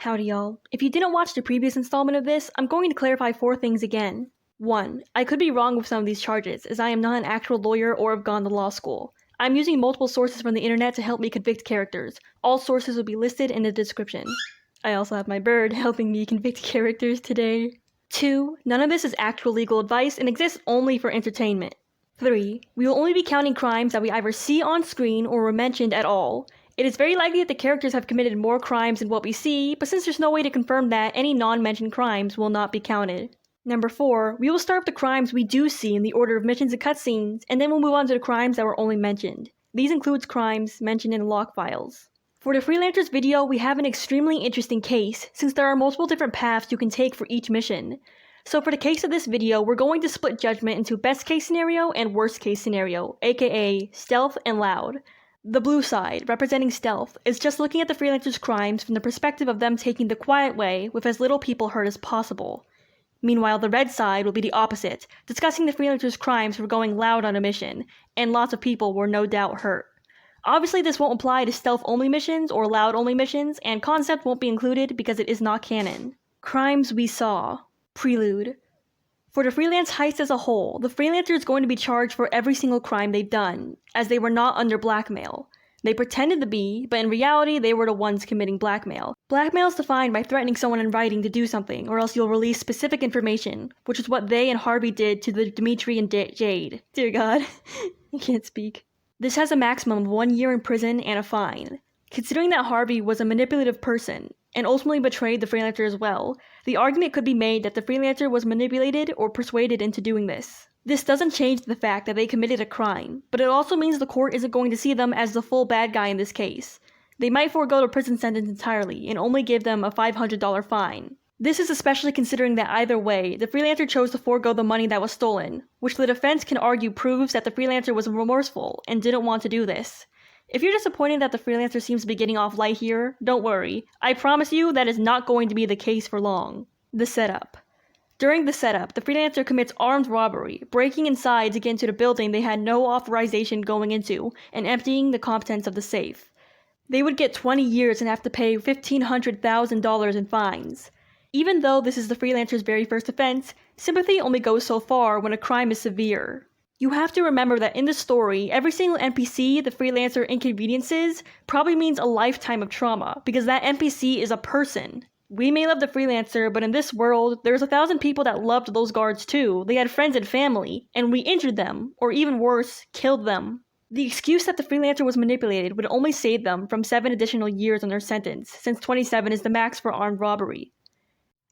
Howdy y'all. If you didn't watch the previous installment of this, I'm going to clarify 4 things again. 1. I could be wrong with some of these charges, as I am not an actual lawyer or have gone to law school. I'm using multiple sources from the internet to help me convict characters. All sources will be listed in the description. I also have my bird helping me convict characters today. 2. None of this is actual legal advice and exists only for entertainment. 3. We will only be counting crimes that we either see on screen or were mentioned at all. It is very likely that the characters have committed more crimes than what we see, but since there's no way to confirm that, any non-mentioned crimes will not be counted. Number 4, we will start with the crimes we do see in the order of missions and cutscenes, and then we'll move on to the crimes that were only mentioned. These includes crimes mentioned in the log files. For the Freelancers video, we have an extremely interesting case, since there are multiple different paths you can take for each mission. So for the case of this video, we're going to split judgment into best case scenario and worst case scenario, aka stealth and loud. The blue side, representing stealth, is just looking at the Freelancers' crimes from the perspective of them taking the quiet way with as little people hurt as possible. Meanwhile, the red side will be the opposite, discussing the Freelancers' crimes for going loud on a mission, and lots of people were no doubt hurt. Obviously, this won't apply to stealth-only missions or loud-only missions, and concept won't be included because it is not canon. Crimes we saw. Prelude. For the freelance heist as a whole, the freelancer is going to be charged for every single crime they've done, as they were not under blackmail. They pretended to be, but in reality they were the ones committing blackmail. Blackmail is defined by threatening someone in writing to do something, or else you'll release specific information, which is what they and Harvey did to the Dimitri and Jade. Dear God, I can't speak. This has a maximum of 1 year in prison and a fine. Considering that Harvey was a manipulative person, and ultimately betrayed the freelancer as well, the argument could be made that the freelancer was manipulated or persuaded into doing this. This doesn't change the fact that they committed a crime, but it also means the court isn't going to see them as the full bad guy in this case. They might forego the prison sentence entirely and only give them a $500 fine. This is especially considering that either way, the freelancer chose to forego the money that was stolen, which the defense can argue proves that the freelancer was remorseful and didn't want to do this. If you're disappointed that the freelancer seems to be getting off light here, don't worry. I promise you that is not going to be the case for long. The setup. During the setup, the freelancer commits armed robbery, breaking inside to get into the building they had no authorization going into, and emptying the contents of the safe. They would get 20 years and have to pay $1,500,000 in fines. Even though this is the freelancer's very first offense, sympathy only goes so far when a crime is severe. You have to remember that in the story, every single NPC the freelancer inconveniences probably means a lifetime of trauma, because that NPC is a person. We may love the freelancer, but in this world, there's 1,000 people that loved those guards too. They had friends and family, and we injured them, or even worse, killed them. The excuse that the freelancer was manipulated would only save them from 7 additional years on their sentence, since 27 is the max for armed robbery.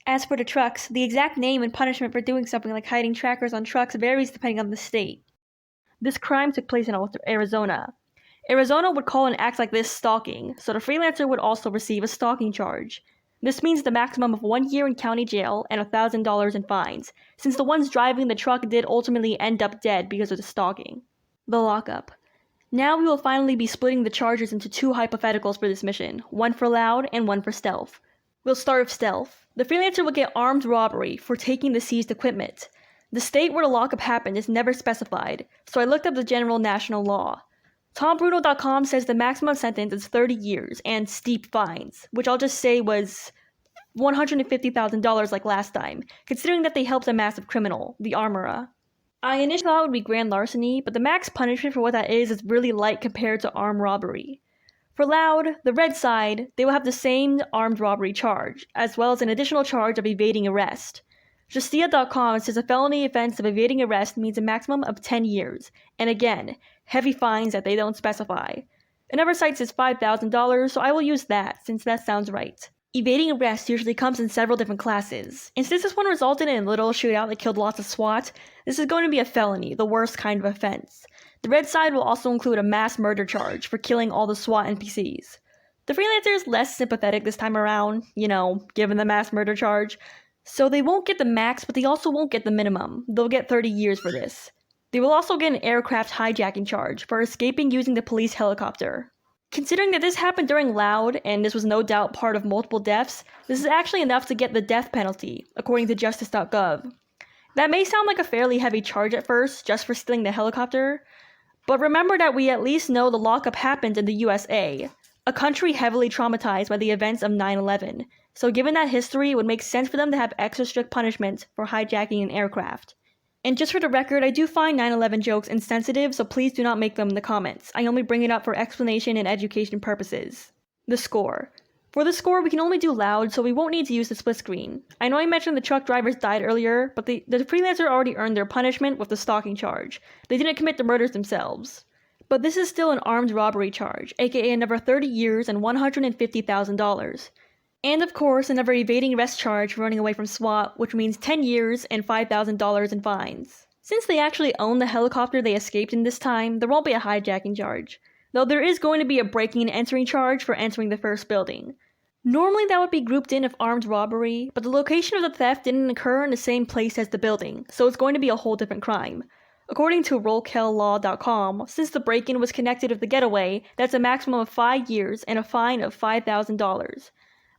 As for the trucks, the exact name and punishment for doing something like hiding trackers on trucks varies depending on the state. This crime took place in Arizona. Arizona would call an act like this stalking, so the freelancer would also receive a stalking charge. This means the maximum of 1 year in county jail and $1,000 in fines, since the ones driving the truck did ultimately end up dead because of the stalking. The lockup. Now we will finally be splitting the charges into 2 hypotheticals for this mission, one for loud and one for stealth. We'll start with stealth. The freelancer will get armed robbery for taking the seized equipment. The state where the lockup happened is never specified, so I looked up the general national law. TomBruno.com says the maximum sentence is 30 years and steep fines, which I'll just say was $150,000 like last time, considering that they helped a massive criminal, the armorer. I initially thought it would be grand larceny, but the max punishment for what that is really light compared to armed robbery. For loud, the red side, they will have the same armed robbery charge, as well as an additional charge of evading arrest. Justia.com says a felony offense of evading arrest means a maximum of 10 years, and again, heavy fines that they don't specify. Another site says $5,000, so I will use that, since that sounds right. Evading arrest usually comes in several different classes, and since this one resulted in a little shootout that killed lots of SWAT, this is going to be a felony, the worst kind of offense. The red side will also include a mass murder charge for killing all the SWAT NPCs. The freelancer is less sympathetic this time around, given the mass murder charge, so they won't get the max, but they also won't get the minimum. They'll get 30 years for this. They will also get an aircraft hijacking charge for escaping using the police helicopter. Considering that this happened during Loud, and this was no doubt part of multiple deaths, this is actually enough to get the death penalty, according to justice.gov. That may sound like a fairly heavy charge at first, just for stealing the helicopter, but remember that we at least know the lockup happened in the USA, a country heavily traumatized by the events of 9/11. So given that history, it would make sense for them to have extra strict punishment for hijacking an aircraft. And just for the record, I do find 9/11 jokes insensitive, so please do not make them in the comments. I only bring it up for explanation and education purposes. The score. For the score, we can only do loud, so we won't need to use the split screen. I know I mentioned the truck drivers died earlier, but the Freelancer already earned their punishment with the stalking charge. They didn't commit the murders themselves. But this is still an armed robbery charge, aka another 30 years and $150,000. And of course, another evading arrest charge for running away from SWAT, which means 10 years and $5,000 in fines. Since they actually own the helicopter they escaped in this time, there won't be a hijacking charge. Though there is going to be a breaking and entering charge for entering the first building. Normally that would be grouped in with armed robbery, but the location of the theft didn't occur in the same place as the building, so it's going to be a whole different crime. According to rollcallaw.com, since the break-in was connected with the getaway, that's a maximum of 5 years and a fine of $5,000.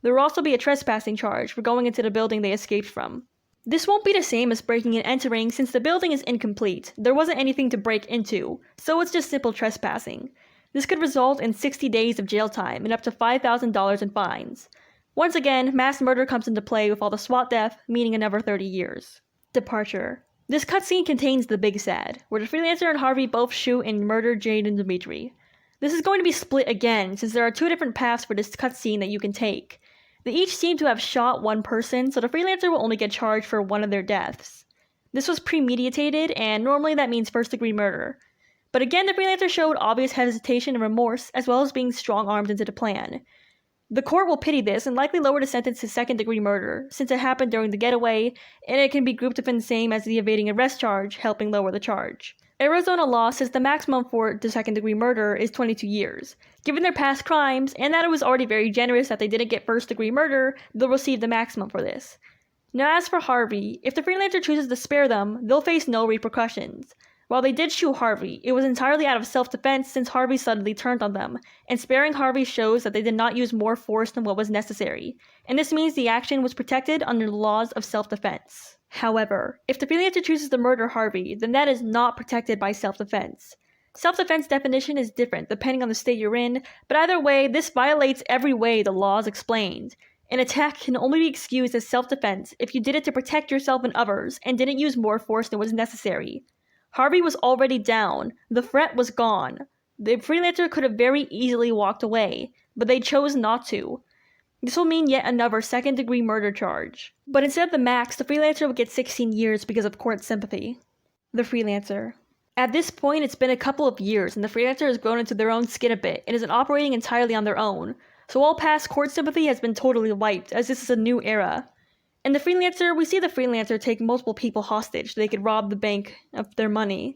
There will also be a trespassing charge for going into the building they escaped from. This won't be the same as breaking and entering since the building is incomplete. There wasn't anything to break into, so it's just simple trespassing. This could result in 60 days of jail time and up to $5,000 in fines. Once again, mass murder comes into play with all the SWAT death, meaning another 30 years. Departure. This cutscene contains the big sad, where the Freelancer and Harvey both shoot and murder Jade and Dimitri. This is going to be split again, since there are 2 different paths for this cutscene that you can take. They each seem to have shot one person, so the Freelancer will only get charged for one of their deaths. This was premeditated, and normally that means first-degree murder. But again, the Freelancer showed obvious hesitation and remorse, as well as being strong-armed into the plan. The court will pity this and likely lower the sentence to second-degree murder, since it happened during the getaway, and it can be grouped within the same as the evading arrest charge, helping lower the charge. Arizona law says the maximum for the second-degree murder is 22 years. Given their past crimes, and that it was already very generous that they didn't get first-degree murder, they'll receive the maximum for this. Now as for Harvey, if the Freelancer chooses to spare them, they'll face no repercussions. While they did shoot Harvey, it was entirely out of self-defense since Harvey suddenly turned on them, and sparing Harvey shows that they did not use more force than what was necessary, and this means the action was protected under the laws of self-defense. However, if the Freelancer chooses to murder Harvey, then that is not protected by self-defense. Self-defense definition is different depending on the state you're in, but either way, this violates every way the law is explained. An attack can only be excused as self-defense if you did it to protect yourself and others, and didn't use more force than was necessary. Harvey was already down, the threat was gone. The Freelancer could have very easily walked away, but they chose not to. This will mean yet another second-degree murder charge. But instead of the max, the Freelancer will get 16 years because of court sympathy. The Freelancer. At this point, it's been a couple of years, and the Freelancer has grown into their own skin a bit, and isn't operating entirely on their own. So all past court sympathy has been totally wiped, as this is a new era. In the Freelancer, we see the Freelancer take multiple people hostage so they could rob the bank of their money.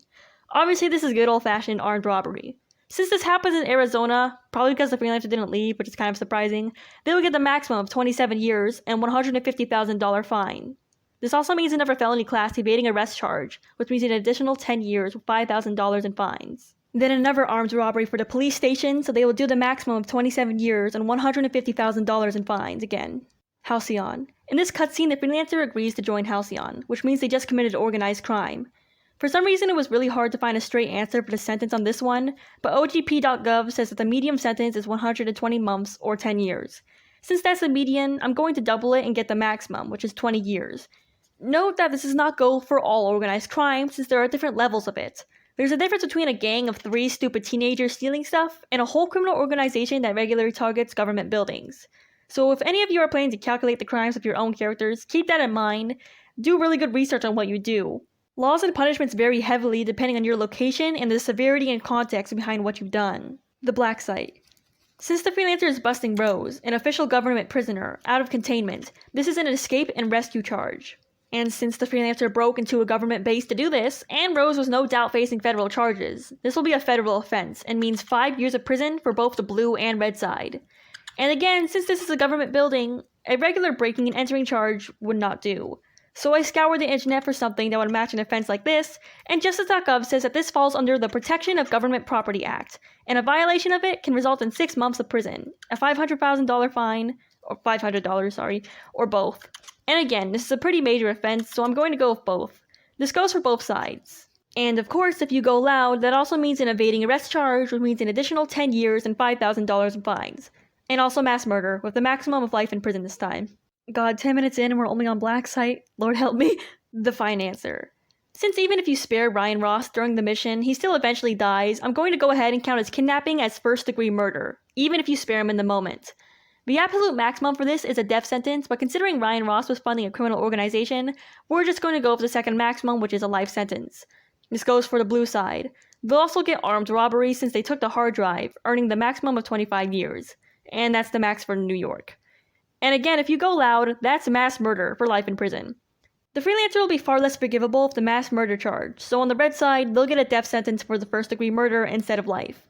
Obviously, this is good old-fashioned armed robbery. Since this happens in Arizona, probably because the Freelancer didn't leave, which is kind of surprising, they will get the maximum of 27 years and $150,000 fine. This also means another felony class evading arrest charge, which means an additional 10 years with $5,000 in fines. Then another armed robbery for the police station, so they will do the maximum of 27 years and $150,000 in fines again. Halcyon. In this cutscene, the Freelancer agrees to join Halcyon, which means they just committed organized crime. For some reason, it was really hard to find a straight answer for the sentence on this one, but OGP.gov says that the medium sentence is 120 months or 10 years. Since that's the median, I'm going to double it and get the maximum, which is 20 years. Note that this does not go for all organized crime, since there are different levels of it. There's a difference between a gang of 3 stupid teenagers stealing stuff, and a whole criminal organization that regularly targets government buildings. So if any of you are planning to calculate the crimes of your own characters, keep that in mind. Do really good research on what you do. Laws and punishments vary heavily depending on your location and the severity and context behind what you've done. The Blacksite. Since the Freelancer is busting Rose, an official government prisoner, out of containment, this is an escape and rescue charge. And since the Freelancer broke into a government base to do this, and Rose was no doubt facing federal charges, this will be a federal offense and means 5 years of prison for both the blue and red side. And again, since this is a government building, a regular breaking and entering charge would not do. So I scoured the internet for something that would match an offense like this, and Justice.gov says that this falls under the Protection of Government Property Act, and a violation of it can result in 6 months of prison, a $500,000 fine, or $500, or both. And again, this is a pretty major offense, so I'm going to go with both. This goes for both sides. And of course, if you go loud, that also means an evading arrest charge, which means an additional 10 years and $5,000 in fines. And also mass murder, with the maximum of life in prison this time. God, 10 minutes in and we're only on Blacksite. Lord help me. The Financier. Since even if you spare Ryan Ross during the mission, he still eventually dies, I'm going to go ahead and count his kidnapping as first-degree murder, even if you spare him in the moment. The absolute maximum for this is a death sentence, but considering Ryan Ross was funding a criminal organization, we're just going to go with the second maximum, which is a life sentence. This goes for the blue side. They'll also get armed robbery since they took the hard drive, earning the maximum of 25 years. And that's the max for New York. And again, if you go loud, that's mass murder for life in prison. The Freelancer will be far less forgivable if the mass murder charge, so on the red side, they'll get a death sentence for the first-degree murder instead of life.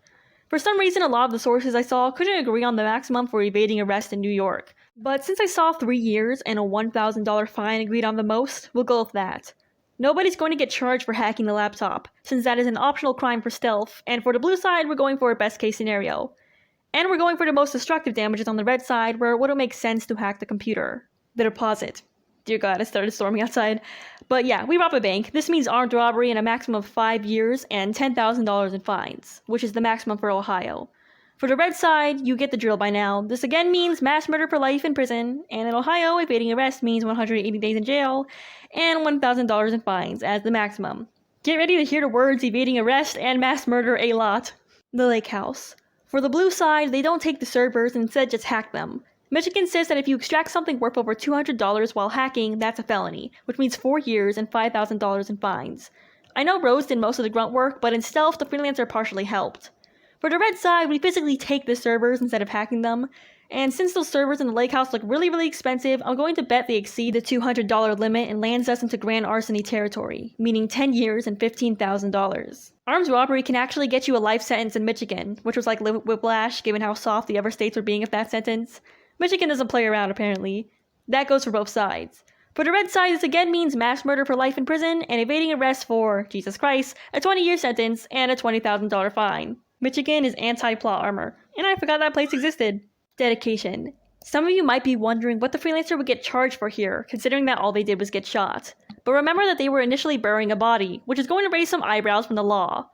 For some reason, a lot of the sources I saw couldn't agree on the maximum for evading arrest in New York, but since I saw 3 years and a $1,000 fine agreed on the most, we'll go with that. Nobody's going to get charged for hacking the laptop, since that is an optional crime for stealth, and for the blue side, we're going for a best-case scenario. And we're going for the most destructive damages on the red side, where it wouldn't make sense to hack the computer. The deposit. Dear God, I started storming outside. But yeah, we rob a bank. This means armed robbery and a maximum of 5 years and $10,000 in fines, which is the maximum for Ohio. For the red side, you get the drill by now. This again means mass murder for life in prison, and in Ohio, evading arrest means 180 days in jail and $1,000 in fines as the maximum. Get ready to hear the words evading arrest and mass murder a lot. The Lakehouse. For the blue side, they don't take the servers and instead just hack them. Michigan says that if you extract something worth over $200 while hacking, that's a felony, which means 4 years and $5,000 in fines. I know Rose did most of the grunt work, but in stealth, the Freelancer partially helped. For the red side, we physically take the servers instead of hacking them, and since those servers in the Lakehouse look really expensive, I'm going to bet they exceed the $200 limit and lands us into grand larceny territory, meaning 10 years and $15,000. Arms robbery can actually get you a life sentence in Michigan, which was like whiplash given how soft the other states were being with that sentence. Michigan doesn't play around, apparently. That goes for both sides. For the red side, this again means mass murder for life in prison and evading arrest for, Jesus Christ, a 20-year sentence and a $20,000 fine. Michigan is anti-plot armor, and I forgot that place existed. Dedication. Some of you might be wondering what the Freelancer would get charged for here, considering that all they did was get shot. But remember that they were initially burying a body, which is going to raise some eyebrows from the law.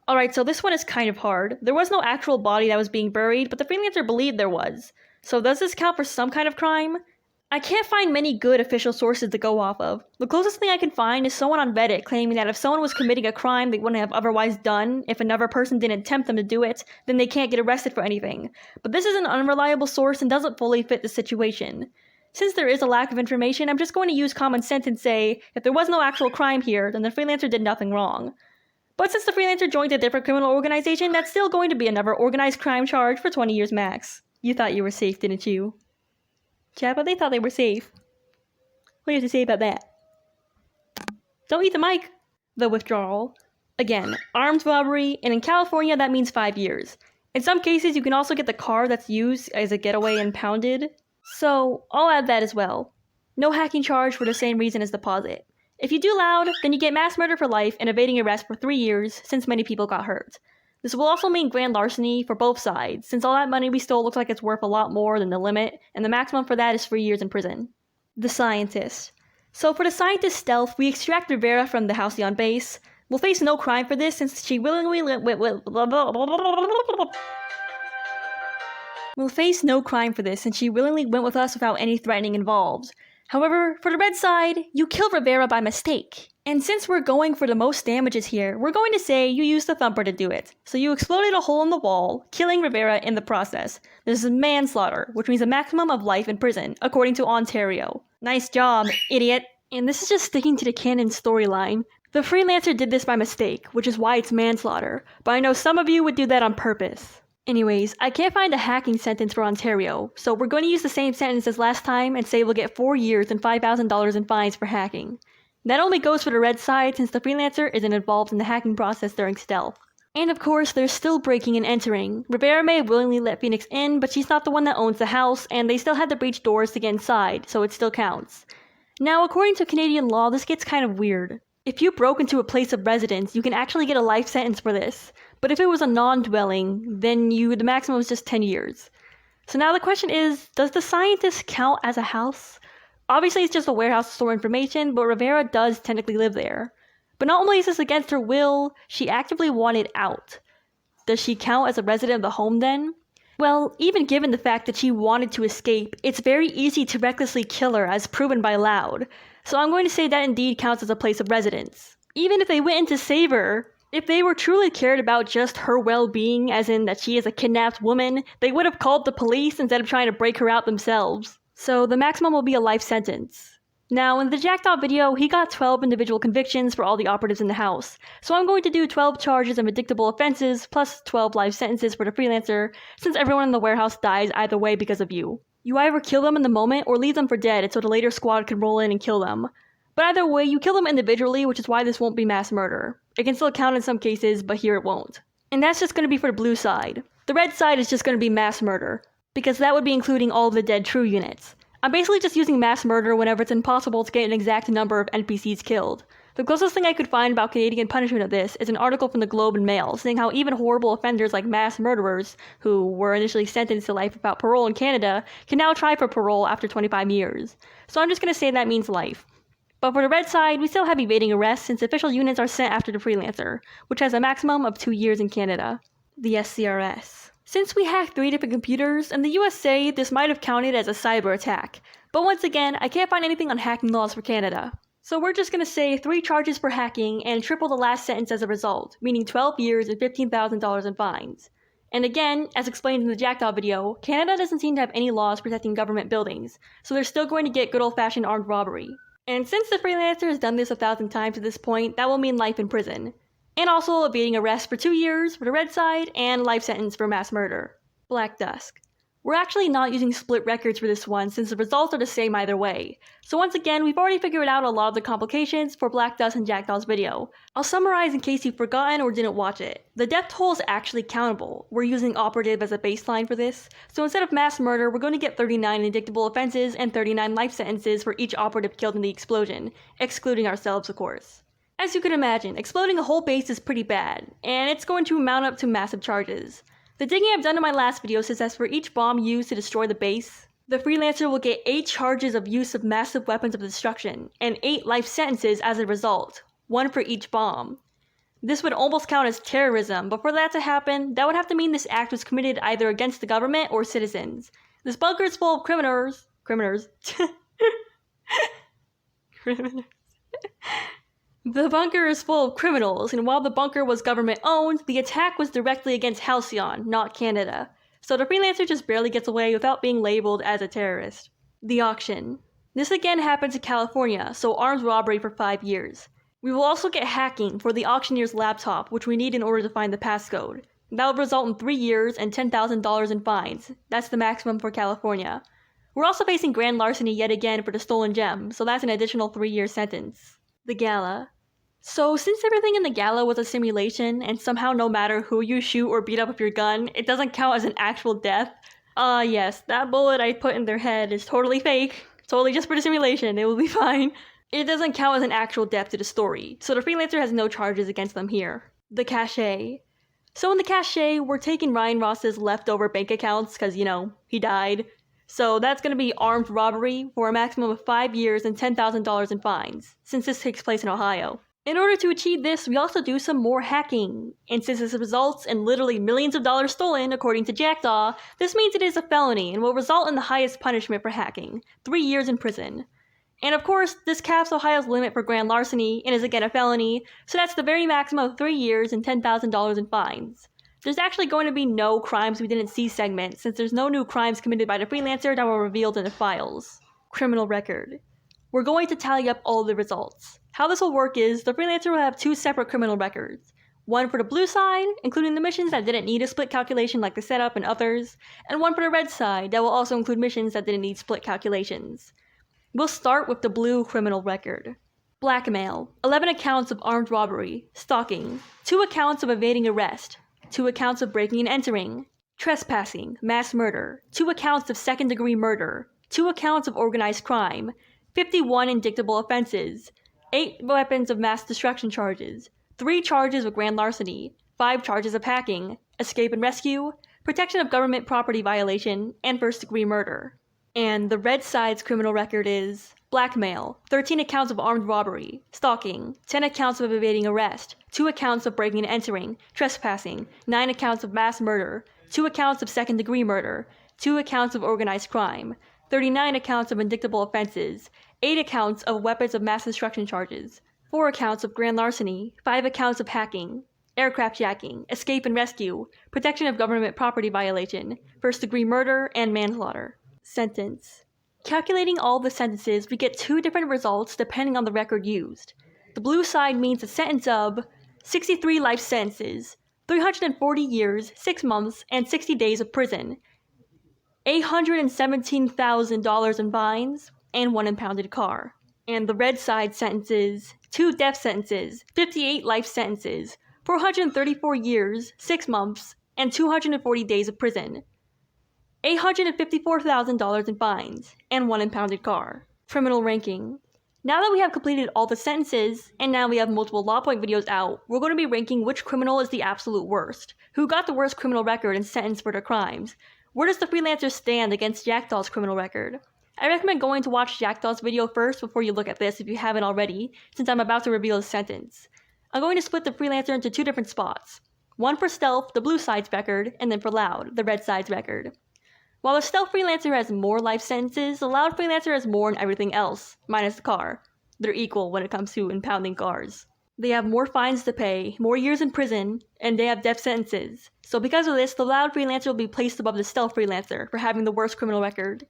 Alright, so this one is kind of hard. There was no actual body that was being buried, but the Freelancer believed there was. So does this count for some kind of crime? I can't find many good official sources to go off of. The closest thing I can find is someone on Reddit claiming that if someone was committing a crime they wouldn't have otherwise done, if another person didn't tempt them to do it, then they can't get arrested for anything. But this is an unreliable source and doesn't fully fit the situation. Since there is a lack of information, I'm just going to use common sense and say, if there was no actual crime here, then the Freelancer did nothing wrong. But since the Freelancer joined a different criminal organization, that's still going to be another organized crime charge for 20 years max. You thought you were safe, didn't you? Chat, but they thought they were safe. What do you have to say about that? Don't eat the mic! The Withdrawal. Again, armed robbery, and in California that means 5 years. In some cases, you can also get the car that's used as a getaway impounded. So, I'll add that as well. No hacking charge for the same reason as deposit. If you do loud, then you get mass murder for life and evading arrest for 3 years, since many people got hurt. This will also mean grand larceny for both sides, since all that money we stole looks like it's worth a lot more than the limit, and the maximum for that is 3 years in prison. The Scientist. So for the Scientist stealth, we extract Rivera from the Halcyon base. We'll face no crime for this since she willingly went with us without any threatening involved. However, for the red side, you killed Rivera by mistake. And since we're going for the most damages here, we're going to say you used the thumper to do it. So you exploded a hole in the wall, killing Rivera in the process. This is manslaughter, which means a maximum of life in prison, according to Ontario. Nice job, idiot. And this is just sticking to the canon storyline. The Freelancer did this by mistake, which is why it's manslaughter, but I know some of you would do that on purpose. Anyways, I can't find a hacking sentence for Ontario, so we're going to use the same sentence as last time and say we'll get 4 years and $5,000 in fines for hacking. That only goes for the red side since the Freelancer isn't involved in the hacking process during stealth. And of course, there's still breaking and entering. Rivera may have willingly let Phoenix in, but she's not the one that owns the house, and they still had to breach doors to get inside, so it still counts. Now, according to Canadian law, this gets kind of weird. If you broke into a place of residence, you can actually get a life sentence for this. But if it was a non-dwelling, then the maximum is just 10 years. So now the question is, does the Scientist count as a house? Obviously it's just a warehouse to store information, but Rivera does technically live there. But not only is this against her will, she actively wanted out. Does she count as a resident of the home then? Well, even given the fact that she wanted to escape, it's very easy to recklessly kill her as proven by Loud. So I'm going to say that indeed counts as a place of residence. Even if they went in to save her, if they were truly cared about just her well-being, as in that she is a kidnapped woman, they would have called the police instead of trying to break her out themselves. So the maximum will be a life sentence. Now, in the Jackdaw video, he got 12 individual convictions for all the operatives in the house, so I'm going to do 12 charges of indictable offenses plus 12 life sentences for the Freelancer, since everyone in the warehouse dies either way because of you. You either kill them in the moment or leave them for dead until the later squad can roll in and kill them. But either way, you kill them individually, which is why this won't be mass murder. It can still count in some cases, but here it won't. And that's just going to be for the blue side. The red side is just going to be mass murder, because that would be including all of the dead true units. I'm basically just using mass murder whenever it's impossible to get an exact number of NPCs killed. The closest thing I could find about Canadian punishment of this is an article from the Globe and Mail saying how even horrible offenders like mass murderers, who were initially sentenced to life without parole in Canada, can now try for parole after 25 years. So I'm just going to say that means life. But for the red side, we still have evading arrest since official units are sent after the Freelancer, which has a maximum of 2 years in Canada. The SCRS. Since we hacked 3 different computers, in the USA, this might have counted as a cyber attack. But once again, I can't find anything on hacking laws for Canada. So we're just gonna say 3 charges for hacking and triple the last sentence as a result, meaning 12 years and $15,000 in fines. And again, as explained in the Jackdaw video, Canada doesn't seem to have any laws protecting government buildings, so they're still going to get good old-fashioned armed robbery. And since the Freelancer has done this 1,000 times at this point, that will mean life in prison. And also evading arrest for 2 years for the red side, and life sentence for mass murder. Black Dusk. We're actually not using split records for this one since the results are the same either way. So once again, we've already figured out a lot of the complications for Black Dusk and Jackdaw's video. I'll summarize in case you've forgotten or didn't watch it. The death toll is actually countable. We're using operative as a baseline for this. So instead of mass murder, we're going to get 39 indictable offenses and 39 life sentences for each operative killed in the explosion, excluding ourselves of course. As you can imagine, exploding a whole base is pretty bad, and it's going to mount up to massive charges. The digging I've done in my last video says that for each bomb used to destroy the base, the Freelancer will get 8 charges of use of massive weapons of destruction, and 8 life sentences as a result, 1 for each bomb. This would almost count as terrorism, but for that to happen, that would have to mean this act was committed either against the government or citizens. This bunker is full of criminers. The bunker is full of criminals, and while the bunker was government-owned, the attack was directly against Halcyon, not Canada. So the Freelancer just barely gets away without being labeled as a terrorist. The auction. This again happens in California, so armed robbery for 5 years. We will also get hacking for the auctioneer's laptop, which we need in order to find the passcode. That will result in 3 years and $10,000 in fines. That's the maximum for California. We're also facing grand larceny yet again for the stolen gem, so that's an additional 3-year sentence. The Gala. So since everything in the Gala was a simulation, and somehow no matter who you shoot or beat up with your gun, it doesn't count as an actual death. Yes, that bullet I put in their head is totally fake. Totally just for the simulation, it will be fine. It doesn't count as an actual death to the story, so the Freelancer has no charges against them here. The Cache. So in the Cache, we're taking Ryan Ross's leftover bank accounts, cause he died. So that's going to be armed robbery for a maximum of 5 years and $10,000 in fines, since this takes place in Ohio. In order to achieve this, we also do some more hacking, and since this results in literally millions of dollars stolen, according to Jackdaw, this means it is a felony and will result in the highest punishment for hacking, 3 years in prison. And of course, this caps Ohio's limit for grand larceny and is again a felony, so that's the very maximum of 3 years and $10,000 in fines. There's actually going to be no crimes we didn't see segment, since there's no new crimes committed by the Freelancer that were revealed in the files. Criminal record. We're going to tally up all the results. How this will work is, the Freelancer will have 2 separate criminal records. One for the blue side, including the missions that didn't need a split calculation like the setup and others, and one for the red side that will also include missions that didn't need split calculations. We'll start with the blue criminal record. Blackmail, 11 accounts of armed robbery, stalking, 2 accounts of evading arrest, 2 accounts of breaking and entering, trespassing, mass murder, 2 accounts of second-degree murder, 2 accounts of organized crime, 51 indictable offenses, 8 weapons of mass destruction charges, 3 charges of grand larceny, 5 charges of hacking, escape and rescue, protection of government property violation, and first-degree murder. And the red side's criminal record is blackmail, 13 accounts of armed robbery, stalking, 10 accounts of evading arrest, 2 accounts of breaking and entering, trespassing, 9 accounts of mass murder, 2 accounts of second-degree murder, 2 accounts of organized crime, 39 accounts of indictable offenses, 8 accounts of weapons of mass destruction charges, 4 accounts of grand larceny, 5 accounts of hacking, aircraft jacking, escape and rescue, protection of government property violation, first-degree murder, and manslaughter. Sentence. Calculating all the sentences, we get 2 different results depending on the record used. The blue side means a sentence of 63 life sentences, 340 years, 6 months, and 60 days of prison, $817,000 in fines, and 1 impounded car. And the red side sentences, 2 death sentences, 58 life sentences, 434 years, 6 months, and 240 days of prison, $854,000 in fines, and 1 impounded car. Criminal ranking. Now that we have completed all the sentences, and now we have multiple law point videos out, we're going to be ranking which criminal is the absolute worst, who got the worst criminal record and sentence for their crimes. Where does the Freelancer stand against Jackdaw's criminal record? I recommend going to watch Jackdaw's video first before you look at this if you haven't already, since I'm about to reveal his sentence. I'm going to split the Freelancer into 2 different spots. One for stealth, the blue side's record, and then for loud, the red side's record. While the stealth Freelancer has more life sentences, the loud Freelancer has more in everything else, minus the car. They're equal when it comes to impounding cars. They have more fines to pay, more years in prison, and they have death sentences. So because of this, the loud Freelancer will be placed above the stealth Freelancer for having the worst criminal record.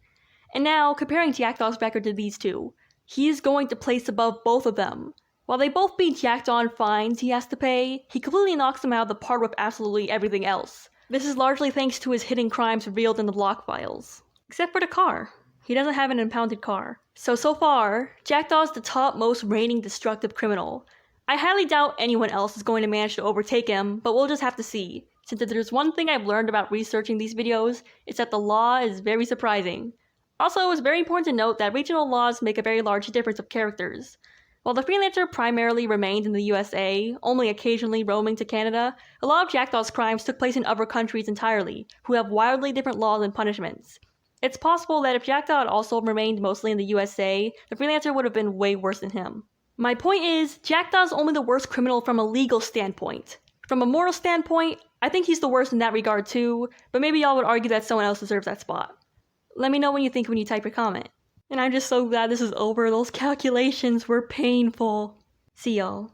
And now, comparing Jackdaw's record to these 2, he is going to place above both of them. While they both beat Jackdaw in fines he has to pay, he completely knocks them out of the park with absolutely everything else. This is largely thanks to his hidden crimes revealed in the block files. Except for the car. He doesn't have an impounded car. So far, Jackdaw's the top most reigning destructive criminal. I highly doubt anyone else is going to manage to overtake him, but we'll just have to see. Since if there's one thing I've learned about researching these videos, it's that the law is very surprising. Also, it's very important to note that regional laws make a very large difference of characters. While the Freelancer primarily remained in the USA, only occasionally roaming to Canada, a lot of Jackdaw's crimes took place in other countries entirely, who have wildly different laws and punishments. It's possible that if Jackdaw had also remained mostly in the USA, the Freelancer would have been way worse than him. My point is, Jackdaw's only the worst criminal from a legal standpoint. From a moral standpoint, I think he's the worst in that regard too, but maybe y'all would argue that someone else deserves that spot. Let me know what you think when you type your comment. And I'm just so glad this is over. Those calculations were painful. See y'all.